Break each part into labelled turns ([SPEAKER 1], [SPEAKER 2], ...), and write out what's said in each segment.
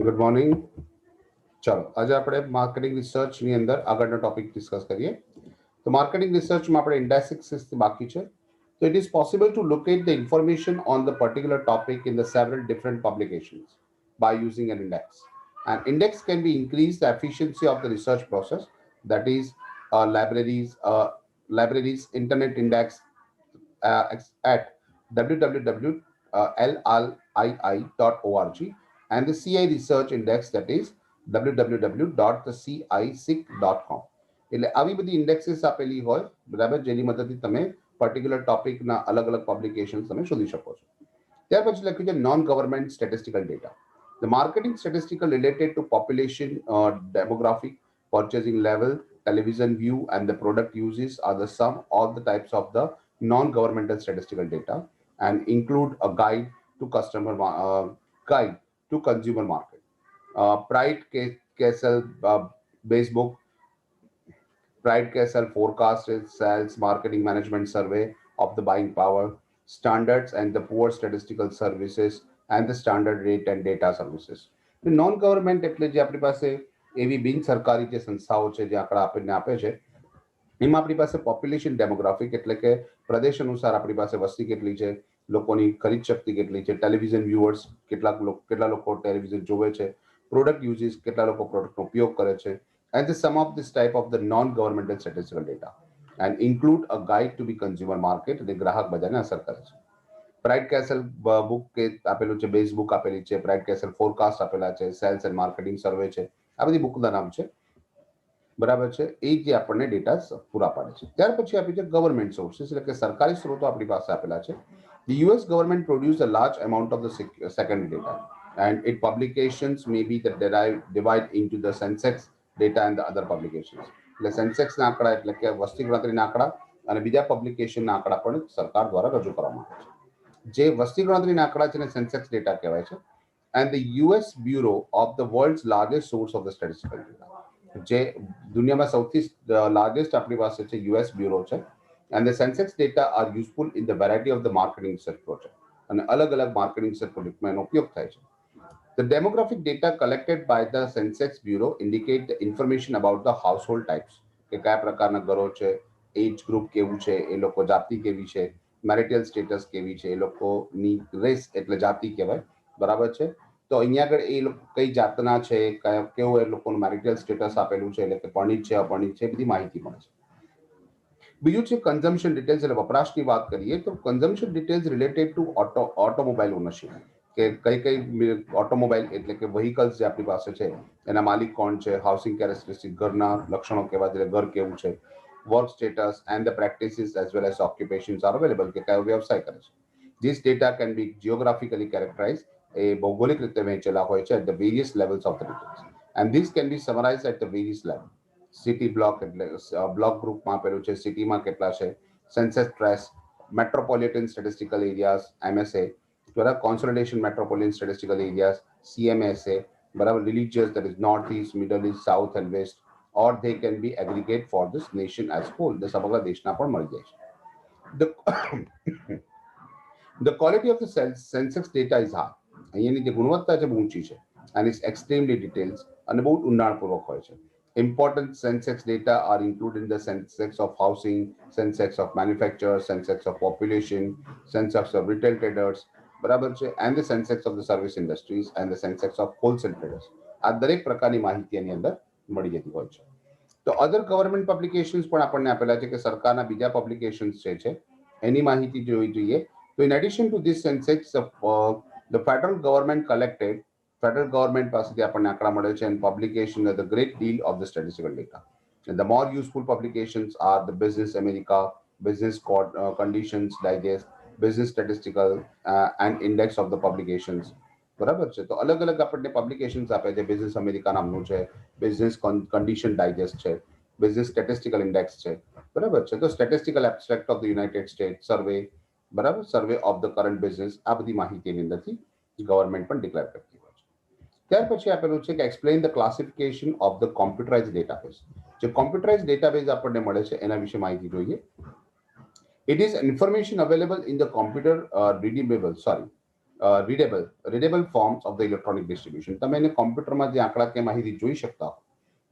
[SPEAKER 1] Good morning. ચાલો આજે આપણે માર્કેટિંગ રિસર્ચની અંદર આગળનો ટોપિક ડિસ્કસ કરીએ. તો માર્કેટિંગ રિસર્ચમાં આપણે ઇન્ડેક્સિસ બાકી છે. So it is possible to locate the information on the particular topic in the several different publications by using an index. An index can be increase the efficiency of the research process. That is, libraries internet index at www.lrii.org and the CI research index, that is www.thecic.com. એટલે આવી બધી ઇન્ડેક્સીસ આપેલી હોય, બરાબર, જેની મદદથી તમે particular ટોપિકના અલગ અલગ પબ્લિકેશન તમે શોધી શકો છો. ત્યાર પછી લખ્યું છે non government statistical data. The marketing statistical related to population, demographic, purchasing level, television view, and the product uses are the sum of the types of the non-governmental statistical data and include a guide to consumer market. Castle base book, Pride Castle forecast sales marketing management survey of the buying power, standards and the poor statistical services and the standard rate and data services. Non government એટલે જે આપણી પાસે એવી બિન સરકારી જે સંસ્થાઓ છે જે આંકડા આપણને આપે છે, એમાં આપણી પાસે પોપ્યુલેશન ડેમોગ્રાફિક એટલે કે પ્રદેશ અનુસાર આપણી પાસે વસ્તી કેટલી છે, લોકોની ખરીદ શક્તિ કેટલી છે, ટેલિવિઝન વ્યુઅર્સ કેટલા લોકો ટેલિવિઝન જોવે છે, પ્રોડક્ટ યુઝિસ કેટલા લોકો પ્રોડક્ટનો ઉપયોગ કરે છે, and the sum of this type of the non-governmental statistical data and include a guide to be consumer market અને ગ્રાહક બજારને અસર કરે છે. પ્રાઇડ કેસલ બુક કે આપેલું છે, બેઝ બુક આપેલી છે, પ્રાઇડ કેસલ ફોરકાસ્ટ આપેલા છે, સેલ્સ એન્ડ માર્કેટિંગ સર્વે છે, આ બધી બુકના નામ છે, બરાબર છે. એ જે આપણને ડેટા પૂરા પાડે છે. ત્યાર પછી આપી છે ગવર્મેન્ટ સોર્સિસ એટલે કે સરકારી સ્ત્રોતો આપણી પાસે આપેલા છે. The US government produce a large amount of the secondary data and its publications may be the divide into the Sensex data and the other publications. એટલે સેન્સેક્સના આંકડા એટલે કે વસ્તી ગણતરીના આંકડા અને બીજા પબ્લિકેશનના આંકડા પણ સરકાર દ્વારા રજૂ કરવામાં આવે છે. જે વસ્તી ગણતરીના આંકડા છે ને સેન્સેક્સ ડેટા કહેવાય છે. And the US Bureau of the world's largest source of the statistical data. જે દુનિયામાં સૌથી લાર્જેસ્ટ આપણી પાસે છે યુએસ બ્યુરો છે. And the Sensex data are useful in the variety of the marketing research project. અને અલગ અલગ માર્કેટિંગ રિસર્ચ પ્રોજેક્ટમાં એનો ઉપયોગ થાય છે. The demographic data collected by the Sensex Bureau indicate the information about the household types. કે કયા પ્રકારના ઘરો છે, એજ ગ્રુપ કેવું છે, એ લોકો જાતિ કેવી છે, મેરિટલ સ્ટેટસ કેવી છે, એ લોકોની રેસ એટલે જાતિ કહેવાય, બરાબર છે. તો અહીંયા આગળ એ લોકો કઈ જાતના છે, કેવું એ લોકોનું મેરિટલ સ્ટેટસ આપેલું છે, એટલે કે પરણિત છે અપરણિત છે, બધી માહિતી મળે છે. બીજું છે કન્ઝમ્પશન ડિટેલ્સ એટલે વપરાશની વાત કરીએ તો consumption details related to automobile ownership કે કઈ ઓટોમોબાઈલ એટલે કે વ્હીકલ્સ જે આપણી પાસે છે એના માલિક કોણ છે, હાઉસિંગ કેરેક્ટરિસ્ટિક ઘરના લક્ષણો કેવા છે, ઘર કેવું છે, work status and the practices as well as occupations are available કે કયો વ્યવસાય કરે છે. This data can be geographically characterise એ ભૌગોલિક રીતે વહેંચેલા હોય છે at the various levels of the details and this can be summarise at the various level. City block એટલે બ્લોક ગ્રુપમાં આપેલું છે, સિટીમાં કેટલા છે, census tracts, metropolitan statistical areas MSA, બરાબર, કોન્સોલિડેશન મેટ્રોપોલિટન સ્ટેટિસ્ટિકલ એરિયાઝ સીએમએસએ, બરાબર, religious that is north east, middle east, south and west, or they can be aggregate for this nation as whole. The સમગ્ર દેશના પણ મળી જાય છે. The The quality of the Sensex data is high. અહીંયાની જે ગુણવત્તા છે બહુ ઊંચી છે and it's extremely detailed અને બહુ ઊંડાણપૂર્વક હોય છે. Important Sensex data are included in the Sensex of housing, Sensex of manufacture, Sensex of population, Sensex of retail traders, બરાબર છે, and the Sensex of the service industries and the Sensex of wholesale traders. આ દરેક પ્રકારની માહિતી એની અંદર મળી જતી હોય છે. તો અધર ગવર્મેન્ટ પબ્લિકેશન્સ પણ આપણને આપેલા છે કે સરકારના બીજા પબ્લિકેશન્સ છે એની માહિતી જોવી જોઈએ. So in addition to this Sensex, the federal government collected, federal government પાસેથી આપણને આંકડા મળે છે and publication of the great deal of the statistical data. And the more useful publications are the Business America, Business Conditions Digest, Business Statistical and Index of the publications. બરાબર છે. તો અલગ અલગ આપણને પબ્લિકેશન્સ આપે છે. બિઝનેસ અમેરિકા નામનું છે, બિઝનેસ કન્ડિશન ડાયજેસ્ટ છે, બિઝનેસ સ્ટેટિસ્ટિકલ ઇન્ડેક્સ છે, બરાબર છે. તો statistical abstract of the United State survey, બરાબર, survey of the current business, આ બધી માહિતી એની અંદરથી ગવર્મેન્ટ પણ ડિક્લેર કરતી હોય છે. ત્યાર પછી આપેલું છે કે explain the classification of the computerise database. જે કોમ્પ્યુટરાઇઝ ડેટાબેઝ આપણને મળે છે એના વિશે માહિતી જોઈએ. It is information available in the computer readable, sorry, readable forms of the electronic distribution. તમે એને કોમ્પ્યુટરમાં જે આંકડાકીય માહિતી જોઈ શકતા હો,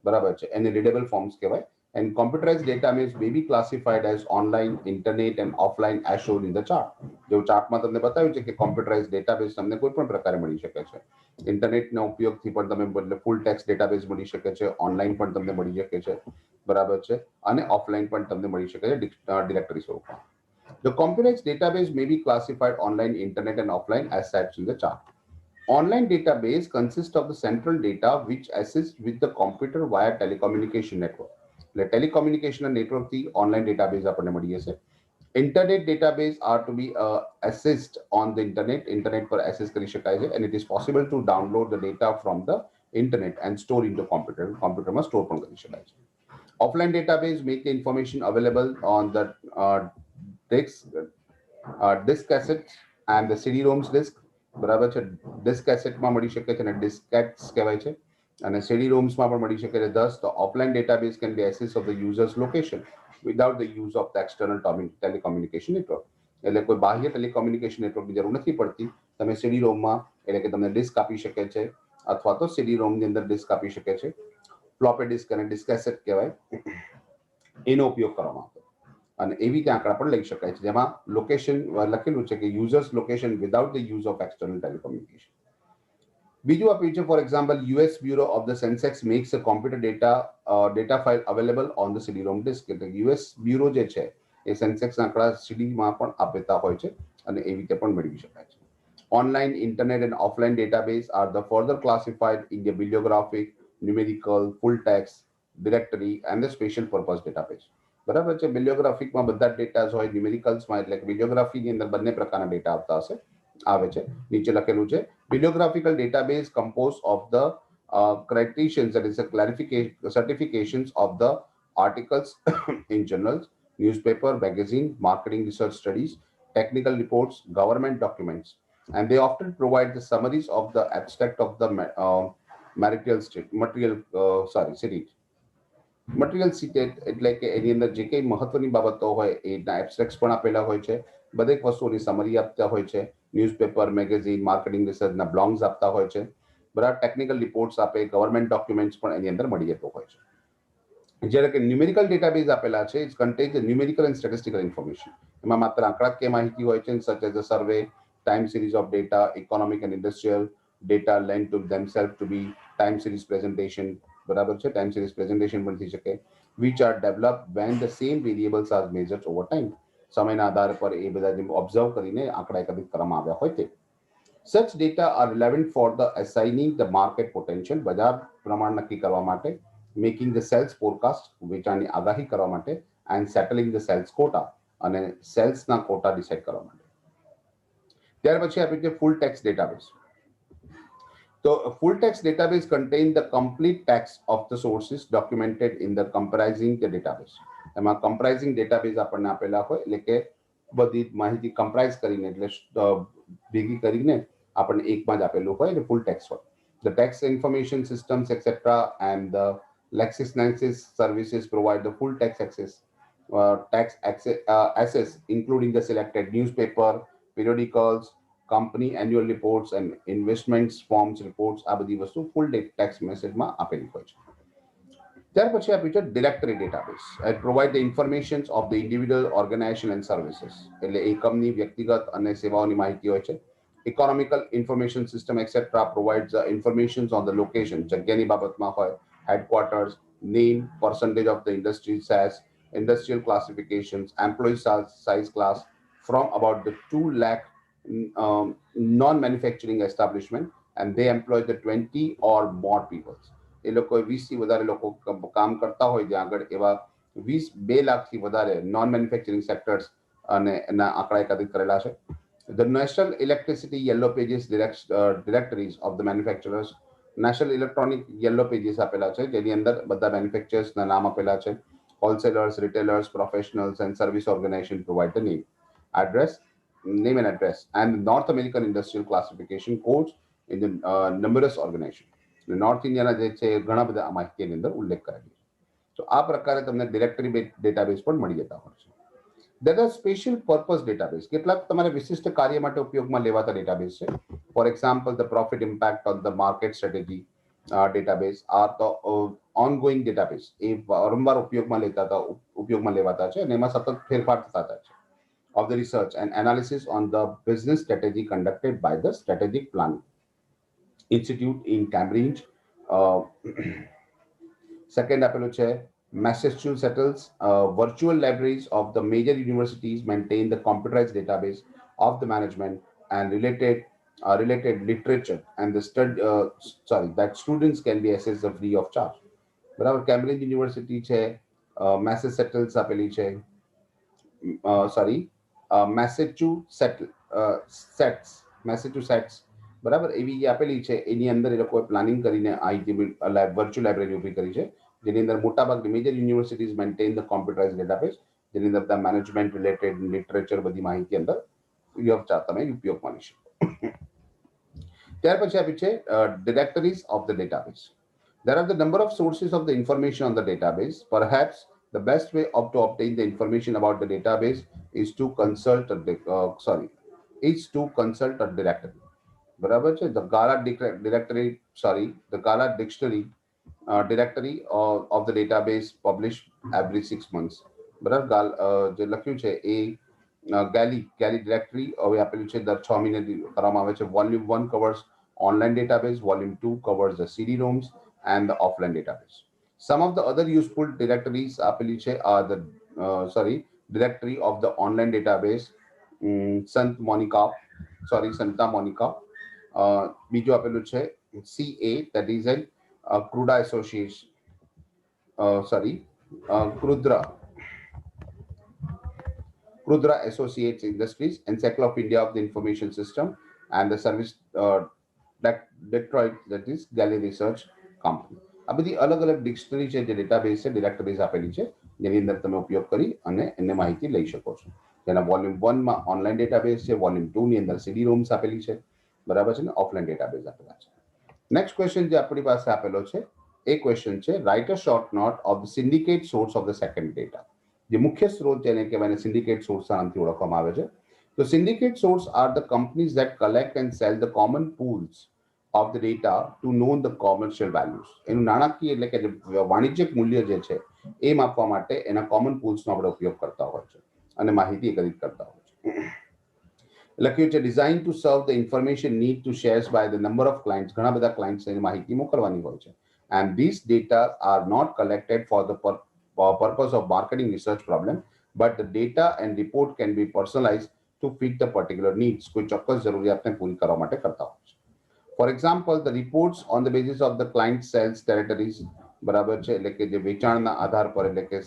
[SPEAKER 1] બરાબર છે, એને રીડેબલ ફોર્મ્સ કહેવાય. And computerise database may be classified as online, internet and offline as shown in the chart. જેવું ચાર્ટમાં તમને બતાવ્યું છે કે કોમ્પ્યુટરાઇઝ ડેટાબેઝ તમને કોઈ પણ પ્રકારે મળી શકે છે. ઇન્ટરનેટના ઉપયોગથી પણ તમે બદલે ફૂલ ટેક્સ્ટ ડેટાબેઝ મળી શકે છે, ઓનલાઈન પણ તમને મળી શકે છે, બરાબર છે, અને ઓફલાઈન પણ તમને મળી શકે છે ડિરેક્ટરી સ્વરૂપમાં. The computerized database may be classified online, internet, and offline as such in the chart. Online database consists of the central data which assists with the computer via telecommunication network. એટલે telecommunication network થી online database આપણને મળી જશે. Internet database are to be assessed on the internet પર access કરી શકાય છે, and it is possible to download the data from the internet and store into computerમાં store પણ કરી શકાય છે. Offline database make the information available on the disk cassette and the CD-ROMs disk. બરાબર છે, ડિસ્ક કેસેટમાં મળી શકે છે અને ડિસ્કેટ્સ કહેવાય છે, અને સીડી રોમ્સમાં પણ મળી શકે છે. Thus, the offline database can be access of the user's location without the use of the external telecommunication network. એટલે કોઈ બાહ્ય ટેલિકોમ્યુનિકેશન નેટવર્કની જરૂર નથી પડતી. તમે સીડી રોમમાં એટલે કે તમને ડિસ્ક આપી શકે છે, અથવા તો સીડી રોમની અંદર ડિસ્ક આપી શકે છે, ફ્લોપી ડિસ્ક અને ડિસ્ક કેસેટ કહેવાય, એનો ઉપયોગ કરવામાં આવતો. અને એવી રીતે આંકડા પણ લઈ શકાય છે, જેમાં લોકેશન લખેલું છે કે users location without the use of external telecommunication. બીજું આપ્યું છે, for example, US bureau of the census makes a computer data file available on the CD ROM disk. એટલે યુએસ બ્યુરો જે છે એ સેન્સેક્સ આંકડા સીડીમાં પણ આપતા હોય છે, અને એવી રીતે પણ મેળવી શકાય છે. Online, internet, and offline database are the further classified in the bibliographic, numerical, full text, directory, and the special purpose database. બરાબર છે, બિલિયોગ્રાફિકમાં બધા ડેટા હોય, ન્યુમેરિકલ્સમાં એટલે કે બિલિયોગ્રાફીની અંદર બંને પ્રકારના ડેટા આવતા હશે આવે છે. નીચે લખેલું છે, bibliographical database composed of the criterions, that is the clarification certifications of the articles in journals, newspaper, magazine, marketing, research studies, technical reports, government documents, and they often provide the summaries of the abstract of the series. Material સીટેડ એટલે કે એની અંદર જે કંઈ મહત્વની બાબતો હોય એના એબ્સ્ટ્રેક્ટ્સ પણ આપેલા હોય છે, દરેક વસ્તુઓની સમરી આપતા હોય છે, ન્યૂઝપેપર, મેગેઝિન, માર્કેટિંગ રિસર્ચના બ્લોગ્સ આપતા હોય છે, બરાબર, ટેકનિકલ રિપોર્ટ્સ આપે, ગવર્મેન્ટ ડોક્યુમેન્ટ્સ પણ એની અંદર મળી જતો હોય છે. જ્યારે કે ન્યુમેરિકલ ડેટાબેઝ આપેલા છે, it contains the numerical and statistical information. એમાં માત્ર આંકડાકીય માહિતી હોય છે, such as a survey, time series of data, economic and industrial data land two themselves to be time series presentation. બરાબર છે, ટાઈમ સિરીઝ પ્રેઝન્ટેશન પણ થઈ શકે, which are developed when the same variables are measured over time. સમયના આધાર પર એ બધા જે observe કરીને આંકડા એકત્રિત કરવામાં આવ્યા હોય તે. Such data are relevant for the assigning the market potential, બજાર પ્રમાણ નક્કી કરવા માટે, making the sales forecast, વેચાણની આગાહી કરવા માટે, and settling the sales quota, અને સેલ્સના કોટા ડિસાઇડ કરવા માટે. ત્યાર પછી આપણે જે full text database. So a full text database contains the complete text of the sources documented in the comprising the database. એમાં comprising database આપણને આપેલા હોય, એટલે કે બધી માહિતી કમ્પ્રાઇઝ કરીને એટલે ભેગી કરીને આપણને એકમાં જ આપેલું હોય એટલે ફૂલ ટેક્સ્ટ હોય. The text information systems etc. and the LexisNexis services provide the full text access including the selected newspaper, periodicals, company annual reports and investments forms reports, આ બધી વસ્તુ ફૂલ ટેક્સ્ટ મેસેજમાં આપેલી હોય છે. ત્યાર પછી આપ્યું છે directory database. It provide the information of the individual, organisation and services. એટલે એકમની, વ્યક્તિગત અને સેવાઓની માહિતી હોય છે. Economical information system etcetera provides the information on the location, જગ્યાની બાબતમાં હોય, headquarters, name, percentage of the industry cess, industrial classifications, employ size class from about the 2 lakh non-manufacturing establishment, and they employ the 20 or more people. એ લોકો 20 થી વધારે લોકો કામ કરતા હોય જ્યાં આગળ એવા 2 લાખથી વધારે નોન મેન્યુફેક્ચરિંગ સેક્ટર્સ અને એના આંકડા એકત્રિત કરેલા છે. The National Electricity Yellow Pages directories of the manufacturers, national electronic yellow pages આપેલા છે, જેની અંદર બધા મેન્યુફેક્ચરર્સના નામ આપેલા છે. Wholesalers, retailers, professionals and service organisation provide the name and address, and North American industrial classification codes in the numerous organization. North ઇન્ડિયાના જે છે ઘણા બધા આ માહિતીની અંદર ઉલ્લેખ કરેલી છે. તો આ પ્રકારે તમને ડિરેક્ટરી ડેટાબેઝ પણ મળી જતા હોય છે. There are special purpose database. કેટલાક તમારે વિશિષ્ટ કાર્ય માટે ઉપયોગમાં લેવાતા database છે. For example, the profit impact on the market strategy database are the ongoing database. એ વારંવાર ઉપયોગમાં લેવાતા છે અને એમાં સતત ફેરફાર થતા છે of the research and analysis on the business strategy conducted by the Strategic Planning Institute in Cambridge. Uh, Second આપેલું છે Massachusetts virtual libraries of the major universities maintain the computerized database of the management and related literature and the sorry that students can be accessed free of charge. બરાબર Cambridge university છે મેસેસેટલ્સ આપેલી છે sorry Massachusetts બરાબર એવી જે આપેલી છે એની અંદર એ લોકોએ પ્લાનિંગ કરીને આ વર્ચ્યુઅલ લાઇબ્રેરી ઊભી કરી છે જેની અંદર મોટાભાગની major universities maintain the computerise database જેની અંદર બધા મેનેજમેન્ટ રિલેટેડ લિટરેચર બધી માહિતી અંદર તમે ઉપયોગમાં લઈ શકો. ત્યાર પછી આપી છે directories of the database. There are the number of sources of the information on the database. Perhaps the best way to obtain the information about the database is to consult a directory. બરાબર છે the Gala directory sorry the Gala dictionary directory of the database published every 6 months. બરાબર જે લખ્યું છે એ ગેલી directory હવે આપેલું છે દર 6 મહિને કરવામાં આવે છે. Volume 1 covers online database, volume 2 covers the CD-ROMs and the offline database. Some of the other useful directories આપેલી છે are the directory of the online database Santa Monica. બીજું આપેલું છે CA that is a Cruda Association Krudra Associates Industries, Encyclopedia of the Information System, and the service Detroit, that is Galley Research Company. આ બધી અલગ અલગ dictionary છે જે database છે ડિરેક્ટરીઝ આપેલી છે જેની અંદર તમે ઉપયોગ કરી અને એને માહિતી લઈ શકો છો. જેના વોલ્યુમ 1 માં ઓનલાઈન ડેટાબેઝ છે, વોલ્યુમ 2 ની અંદર સીડી રોમ્સ આપેલી છે બરાબર છે ને ઓફલાઈન ડેટાબેઝ આપેલા છે. નેક્સ્ટ ક્વેશ્ચન જે આપણી પાસે આપેલો છે એ ક્વેશ્ચન છે write a short note of the syndicate source of the second data. જે મુખ્ય સ્ત્રોત જેને કહેવાય સિન્ડિકેટ સોર્સ નામથી ઓળખવામાં આવે છે. તો syndicate source are the companies that collect and sell the common pools of the data to know the commercial values. એનું નાણાકીય એટલે કે વાણિજ્યિક મૂલ્ય જે છે એ માપવા માટે એના કોમન પૂલ્સનો આપણે ઉપયોગ કરતા હોય છે અને માહિતી એકત્રિત કરતા હોય છે. લખ્યું છે design to serve the information need to shares by the number of clients. ઘણા બધા ક્લાયન્ટ્સને માહિતી મોકલવાની હોય છે. And this data are not collected for the purpose of marketing research problem, but the data and report can be personalized to fit the particular needs. કોઈ ચોક્કસ જરૂરિયાતને પૂરી કરવા માટે કરતા હોય છે. For example, the reports on the basis of the client sales territories બરાબર છે એટલે કે જે વેચાણના આધાર પર એટલે કે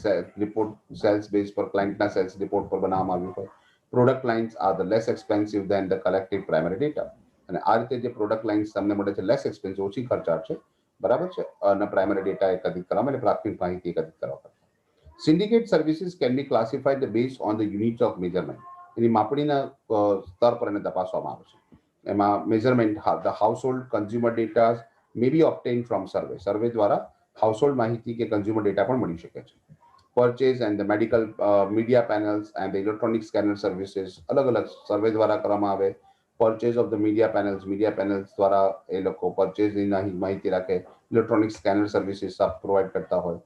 [SPEAKER 1] રિપોર્ટ સેલ્સ બેઝ પર ક્લાયન્ટના સેલ્સ રિપોર્ટ પર બનાવવામાં આવ્યું હોય. Product lines are the less expensive than the collected primary data. અને આ રીતે જે પ્રોડક્ટ લાઇન્સ તમને મળે છે લેસ એક્સપેન્સિવ ઓછી ખર્ચાળ છે બરાબર છે અને પ્રાઇમરી ડેટા એકત્રિત કરવામાં એટલે પ્રાથમિક માહિતી એકત્રિત કરવા પડે. Syndicate services can be classified based on the units of measurement. એની માપણીના સ્તર પર એને તપાસવામાં આવે છે. એમાં measurement the household consumer data may be obtain from survey. Survey દ્વારા હાઉસહોલ્ડ માહિતી કે કન્ઝ્યુમર ડેટા પણ મળી શકે છે. Purchase and the medical media panels and the electronic scanner services અલગ અલગ સર્વે દ્વારા કરવામાં આવે. Purchase of the media panels દ્વારા એ લોકો પરચેઝની માહિતી રાખે. ઇલેક્ટ્રોનિક સ્કેનર સર્વિસીસ પ્રોવાઈડ કરતા હોય.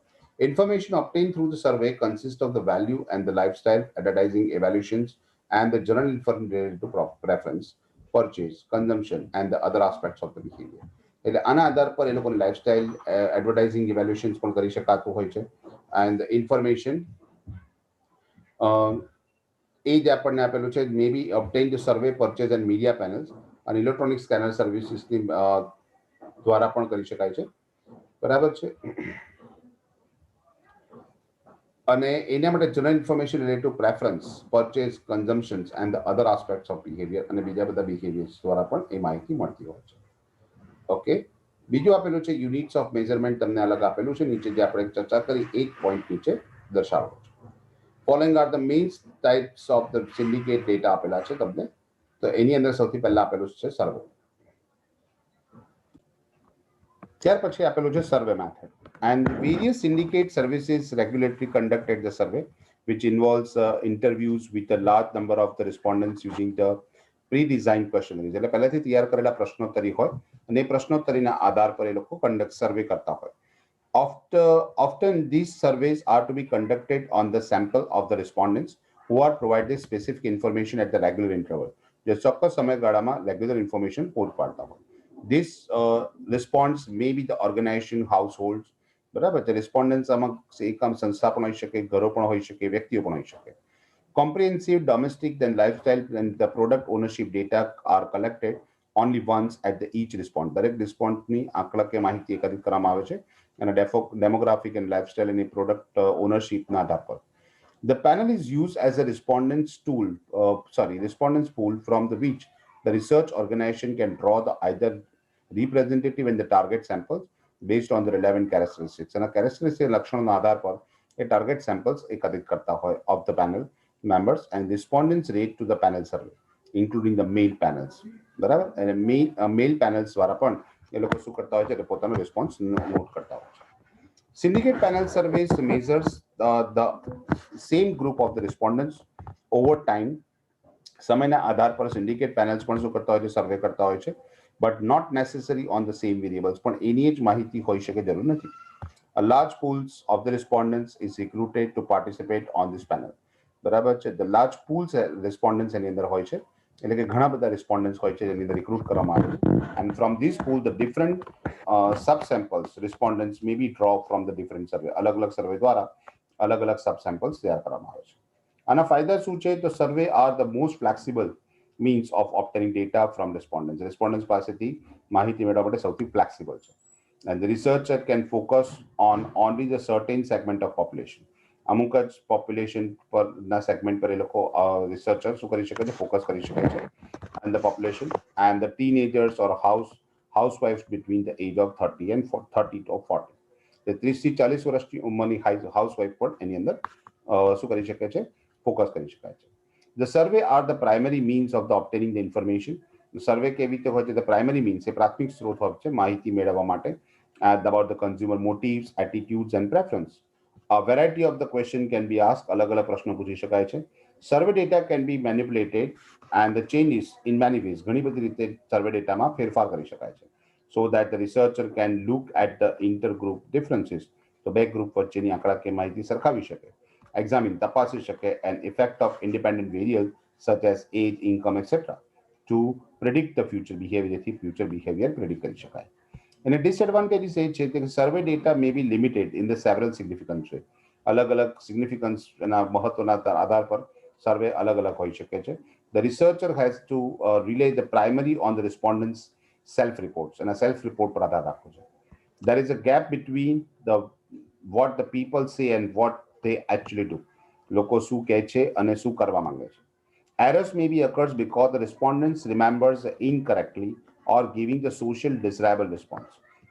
[SPEAKER 1] Information obtained through the survey consists of the value and the lifestyle, advertising evaluations, and the general information related to preference, purchase, consumption, and the other aspects of the behavior. એટલે આના આધાર પર એ લોકોની lifestyle advertising ઇવેલ્યુએશન્સ પણ કરી શકાતું હોય છે. And information એ જ આપણને આપેલું છે may be obtain the survey purchase and media panels અને ઇલેક્ટ્રોનિક સ્કેનર સર્વિસીસની દ્વારા પણ કરી શકાય છે બરાબર છે. અને એના માટે general information related to preference purchase consumptions and the other aspects of behaviour અને બીજા બધા બિહેવિયર્સ દ્વારા પણ એ માહિતી મળતી હોય છે. ઓકે બીજું આપેલું છે યુનિટ્સ ઓફ મેઝરમેન્ટ તમને અલગ આપેલું છે નીચે જે આપણે ચર્ચા કરી એક પોઈન્ટ નીચે દર્શાવો છે. Following are the main types of the syndicate data આપેલા છે તમને. તો એની અંદર સૌથી પહેલા આપેલું છે સર્વે. ત્યાર પછી આપેલું છે સર્વે method and various syndicate services regularly conducted the survey which involves interviews with a large number of the respondents using the pre-designed questionnaires એટલે પહેલાથી તૈયાર કરેલા પ્રશ્નોત્તરી હોય અને એ પ્રશ્નોત્તરીના આધાર પર એ લોકો કંડક્ટ સર્વે કરતા હોય. Often these surveys are to be conducted on the sample of the respondents who are provided specific information at the regular interval. જે ચોક્કસ સમયગાળામાં રેગ્યુલર ઇન્ફોર્મેશન પૂરું પાડતા હોય. This response may be the organization households, બરાબર છે. રિસ્પોન્ડન્ટ્સ આમાં એકમ સંસ્થા પણ હોઈ શકે, ઘરો પણ હોઈ શકે, વ્યક્તિઓ પણ હોઈ શકે. Comprehensive domestic then lifestyle and the product ownership data are collected only once at the each response. દરેક રિસ્પોન્સની આંકડાકીય માહિતી એકત્રિત કરવામાં આવે છે અને ડેમોગ્રાફિક એન્ડ લાઇફસ્ટાઇલ અને પ્રોડક્ટ ઓનરશિપના આધાર પર. The panel is used as a respondents pool from the which the research organization can draw the either representative and the target samples based on the relevant characteristics. And a characteristic લક્ષણોના આધાર પર એ target samples એકત્રિત કરતા હોય of the panel members and respondents rate to the panel survey, including the male panels. બરાબર, અને મેલ panels દ્વારા પણ એ લોકો શું કરતા હોય છે, પોતાનો રિસ્પોન્સ નોટ કરતા હોય છે. Syndicate panel surveys measures the same group of the respondents over time. સમયના આધાર પર સિન્ડિકેટ પેનલ્સ પણ શું કરતા હોય છે, સર્વે કરતા હોય છે, but not necessary on the same variables. પણ એની જ માહિતી હોઈ શકે, જરૂર નથી. A large pools of the respondents is recruited to participate on this panel. બરાબર છે. The large pools respondents એની અંદર હોય છે, એટલે કે ઘણા બધા રિસ્પોન્ડન્ટ્સ હોય છે જેની અંદર રિક્રુટ કરવામાં આવે છે. And from this pool the different subsamples respondents may be draw from the different survey. અલગ અલગ સર્વે દ્વારા અલગ અલગ સબસેમ્પલ્સ તૈયાર કરવામાં આવે છે. આના ફાયદા શું છે? તો survey are the most flexible means of obtaining data from respondents. Respondents પાસેથી માહિતી મેળવવા માટે સૌથી ફ્લેક્સિબલ છે. And the researcher can focus on only the certain segment of population. અમુક જ પોપ્યુલેશન પરના સેગમેન્ટ પર એ લોકો રિસર્ચર શું કરી શકે છે, ફોકસ કરી શકે છે. And the population and the teenagers or housewives between the age of 30 and 30 to 40. 30 થી 40 વર્ષની ઉંમરની હાઉસવાઇફ પણ એની અંદર શું કરી શકે છે, ફોકસ કરી શકાય છે. The survey are the primary means of the obtaining the information. સર્વે કેવી રીતે હોય છે? The primary means એ પ્રાથમિક સ્ત્રોત હોય છે માહિતી મેળવવા માટે about the consumer motives, attitudes and preference. A variety of the question can be asked. अलग अलग प्रश्न पूछी शकाय છે. Survey data can be manipulated and the changes in many ways. ઘણી બધી રીતે સર્વે ડેટામાં ફેરફાર કરી શકાય છે. So that the researcher can look at the intergroup differences. તો બે ગ્રુપ વચ્ચેની આંકડાકીય માહિતી સરખાવી શકે. Examine, તપાસી શકે an effect of independent variables such as age, income, etc. to predict the future behavior. જેથી future behavior predict કરી શકાય. And a disadvantage છે કે સર્વે data may be limited in the several significance way. અલગ અલગ significance એના મહત્વના આધાર પર સર્વે અલગ અલગ હોઈ શકે છે. The researcher has to relay the primary on the respondents self reports અને self report પર આધાર રાખવો છે. There is a gap between the what the people say and what they actually do. લોકો શું કહે છે અને શું કરવા માંગે છે. Errors may be occurs because the respondents remembers incorrectly or giving the social desirable response.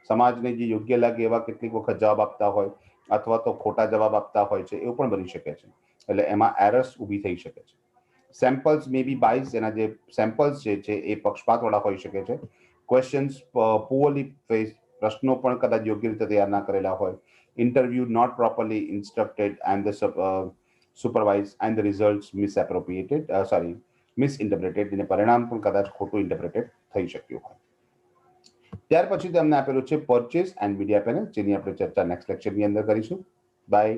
[SPEAKER 1] સમાજને જે યોગ્ય લાગે એવા કેટલીક વખત જવાબ આપતા હોય અથવા તો ખોટા જવાબ આપતા હોય છે, એવું પણ બની શકે છે. એટલે એમાં એરર્સ ઊભી થઈ શકે છે. સેમ્પલ્સ મે બી બાઇસ, એના જે સેમ્પલ્સ છે એ પક્ષપાતવાળા હોઈ શકે છે. ક્વેશ્ચન્સ પુઅરલી ફેસ, પ્રશ્નો પણ કદાચ યોગ્ય રીતે તૈયાર ના કરેલા હોય. Interview not properly instructed and the supervised and the results misinterpreted. એને પરિણામ પણ કદાચ ખોટું ઇન્ટરપ્રેટેડ થઈ શક્યું હોય. ત્યાર પછી તમને આપેલું છે પરચેસ એન્ડ મીડિયા પેનલ, જેની આપણે ચર્ચા નેક્સ્ટ લેક્ચરની અંદર કરીશું. બાય.